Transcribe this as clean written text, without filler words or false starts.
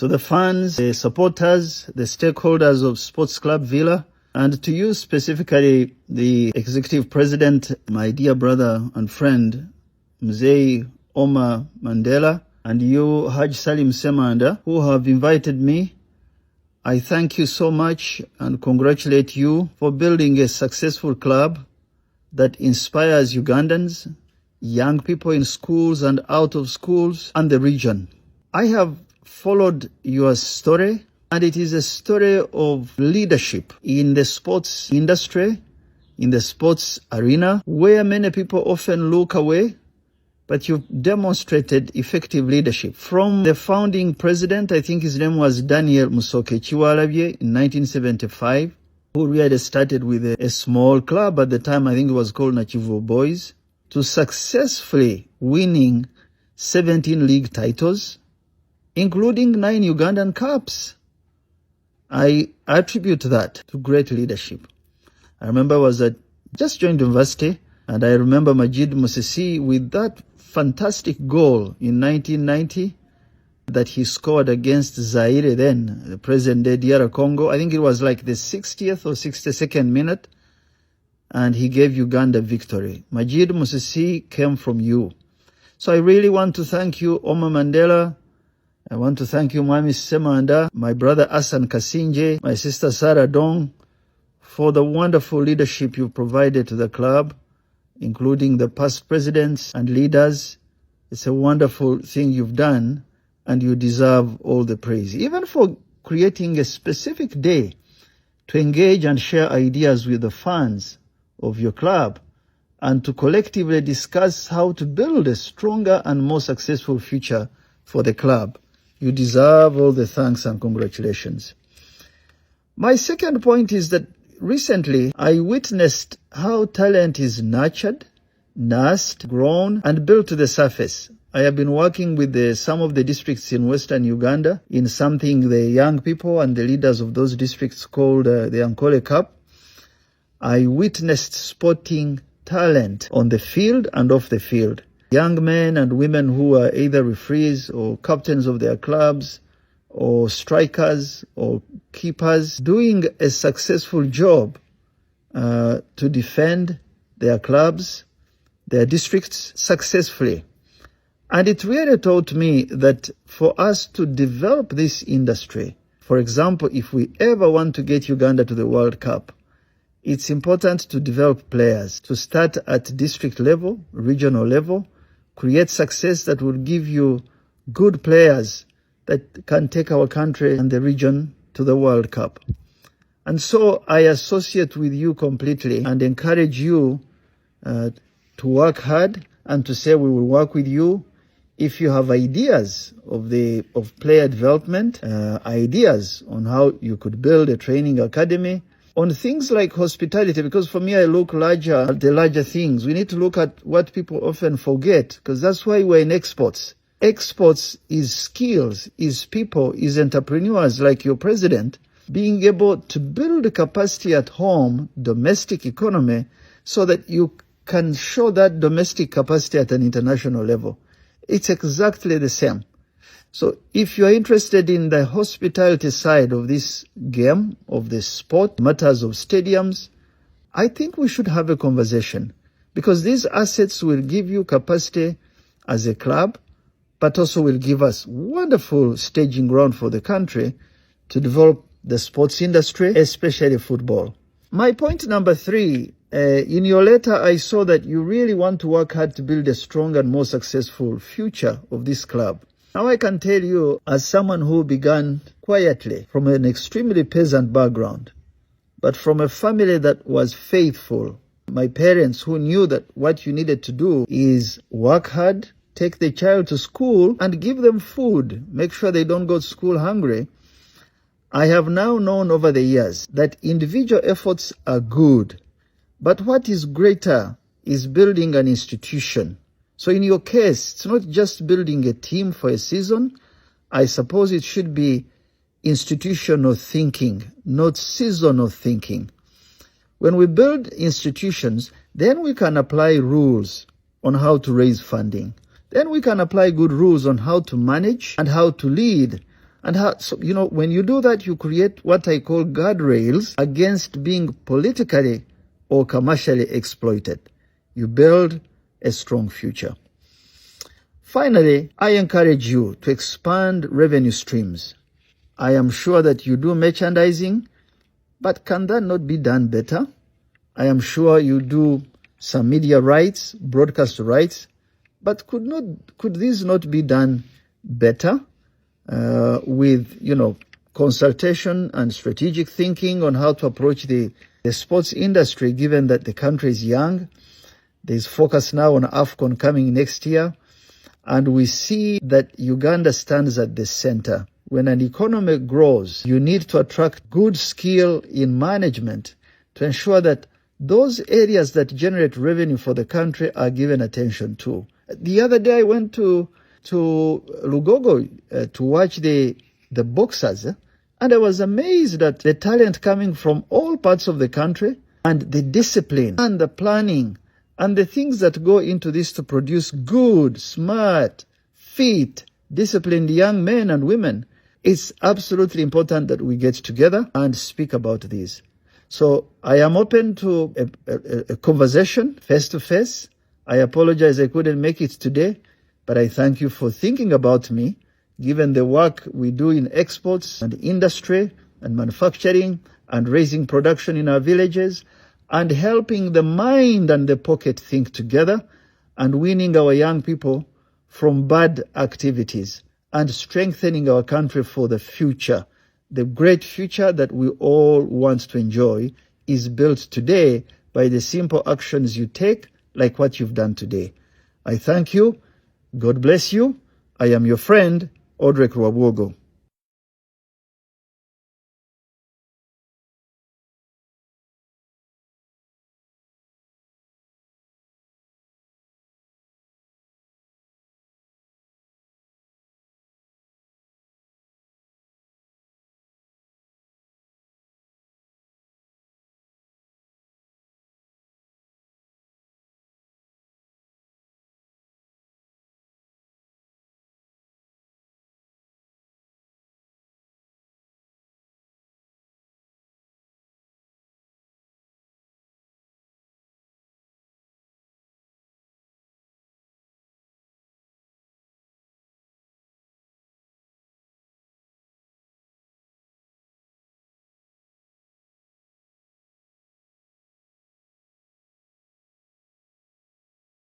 to the fans, the supporters, the stakeholders of Sports Club Villa, and to you specifically, the executive president, my dear brother and friend, Mzee Omar Mandela, and you, Haj Salim Semanda, who have invited me. I thank you so much and congratulate you for building a successful club that inspires Ugandans, young people in schools and out of schools, and the region. I have followed your story, and it is a story of leadership in the sports industry, in the sports arena, where many people often look away, but you've demonstrated effective leadership. From the founding president, I think his name was Daniel Musoke Chiwalabye in 1975, who really started with a small club at the time, I think it was called Nachivu Boys, to successfully winning 17 league titles, including 9 Ugandan Cups. I attribute that to great leadership. I remember just joined university, and I remember Majid Musisi with that fantastic goal in 1990 that he scored against Zaire then, the present-day DR Congo. I think it was like the 60th or 62nd minute, and he gave Uganda victory. Majid Musisi came from you. So I really want to thank you, Omar Mandela. I want to thank you, Mwami Semanda, my brother Asan Kasinje, my sister Sarah Dong, for the wonderful leadership you provided to the club, including the past presidents and leaders. It's a wonderful thing you've done, and you deserve all the praise. Even for creating a specific day to engage and share ideas with the fans of your club, and to collectively discuss how to build a stronger and more successful future for the club. You deserve all the thanks and congratulations. My second point is that recently I witnessed how talent is nurtured, nursed, grown, and built to the surface. I have been working with some of the districts in Western Uganda in something the young people and the leaders of those districts called the Ankole Cup. I witnessed sporting talent on the field and off the field. Young men and women who are either referees or captains of their clubs or strikers or keepers doing a successful job to defend their clubs, their districts successfully. And it really taught me that for us to develop this industry, for example, if we ever want to get Uganda to the World Cup, it's important to develop players, to start at district level, regional level, create success that will give you good players that can take our country and the region to the World Cup. And so I associate with you completely and encourage you to work hard and to say we will work with you. If you have ideas of player development, ideas on how you could build a training academy, on things like hospitality, because for me I look at the larger things. We need to look at what people often forget, because that's why we're in exports. Exports is skills, is people, is entrepreneurs like your president, being able to build a capacity at home, domestic economy, so that you can show that domestic capacity at an international level. It's exactly the same. So if you're interested in the hospitality side of this game, of the sport, matters of stadiums, I think we should have a conversation, because these assets will give you capacity as a club, but also will give us wonderful staging ground for the country to develop the sports industry, especially football. My point number 3, in your letter, I saw that you really want to work hard to build a stronger and more successful future of this club. Now I can tell you, as someone who began quietly from an extremely peasant background, but from a family that was faithful, my parents who knew that what you needed to do is work hard, take the child to school and give them food, make sure they don't go to school hungry. I have now known over the years that individual efforts are good, but what is greater is building an institution. So in your case, it's not just building a team for a season. I suppose it should be institutional thinking, not seasonal thinking. When we build institutions, then we can apply rules on how to raise funding. Then we can apply good rules on how to manage and how to lead And so, when you do that, you create what I call guardrails against being politically or commercially exploited. You build a strong future. Finally, I encourage you to expand revenue streams. I am sure that you do merchandising, but can that not be done better? I am sure you do some media rights, broadcast rights, but could this not be done better with consultation and strategic thinking on how to approach the sports industry, given that the country is young? There's focus now on AFCON coming next year, and we see that Uganda stands at the center. When an economy grows, you need to attract good skill in management to ensure that those areas that generate revenue for the country are given attention to. The other day I went to Lugogo to watch the boxers, and I was amazed at the talent coming from all parts of the country, and the discipline and the planning and the things that go into this to produce good, smart, fit, disciplined young men and women. It's absolutely important that we get together and speak about this. So I am open to a conversation face-to-face. I apologize I couldn't make it today, but I thank you for thinking about me, given the work we do in exports and industry and manufacturing and raising production in our villages, and helping the mind and the pocket think together, and winning our young people from bad activities, and strengthening our country for the future. The great future that we all want to enjoy is built today by the simple actions you take, like what you've done today. I thank you. God bless you. I am your friend, Audrey Rwabuogo.